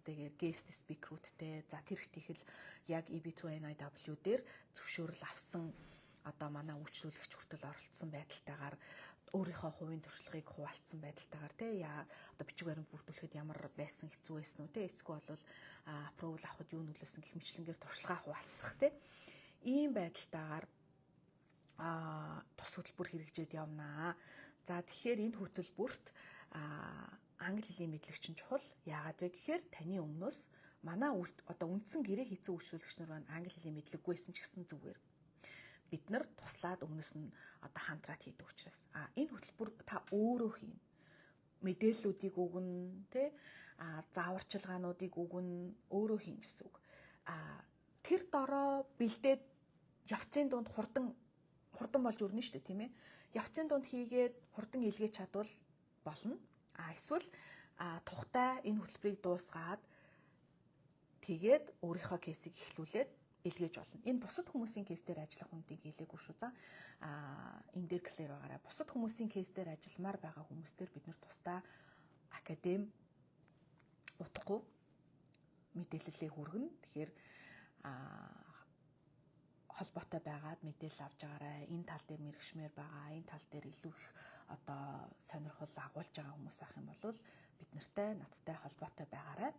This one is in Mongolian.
хүмүүстэйгээр guest speaker-уудтэй за тэр ихтгэл яг EB2NIW дээр зөвшөөрөл авсан одоо манай үйлчлүүлэгч хүртэл оролцсон байдалтайгаар өөрийнхөө хувийн туршлагыг хуваалцсан байдалтайгаар одоо бичиг баримт бүрдүүлэхэд ямар байсан хэцүү байсан уу эсвэл бол approval авахд юу нөлөөсөн гэх мэтлэнгээр туршлагаа хуваалцах ийм байдалтайгаар тус хөтөлбөр хэрэгжээд явнаа. За тэгэхээр энэ хөтөлбөрт англи хэлний мэдлэгч нь чухал. Яагаад вэ гэхээр таны өмнөөс манай одоо үндсэн гэрээ хийцэн үйлчлүүлэгч нар маань англи хэлний мэдлэггүй байсан ч гэсэн зүгээр. Бид нар туслаад өмнөөс нь одоо хамтраад хийдэг учраас энэ хөтөлбөр та өөрөө хийн. Мэдээллүүдийг өгнө, зааварчилгаануудыг өгнө, өөрөө хийн гэсэн үг. Тэр дороо бэлдээд явцын дунд хурдан болж өрнө шүү дээ, тийм ээ. Явцын дунд хийгээд хурдан илгээж чадвал болно. Эсвэл тухтай энэ хөтөлбөрийг дуусгаад тэгээд өөрийнхөө кейсийг эхлүүлээд илгээж болно. Энэ бусад хүмүүсийн кейс дээр ажиллах хүндийг хэлээгүй шүү. За энэ дээр clear байгаарай. Бусад хүмүүсийн кейс дээр ажилламаар байгаа хүмүүстээр бид нар тусдаа академи утгагүй мэдээлэлээ хүргэнэ. Тэгэхээр холбоотой байгаад мэдээлэл авч байгаарай. Энэ тал дээр мэрэгшмээр байгаа. Энэ тал дээр илүү их одоо сонирхол агуулж байгаа хүмүүс ах юм бол бид нартай надтай холбоотой байгаарай.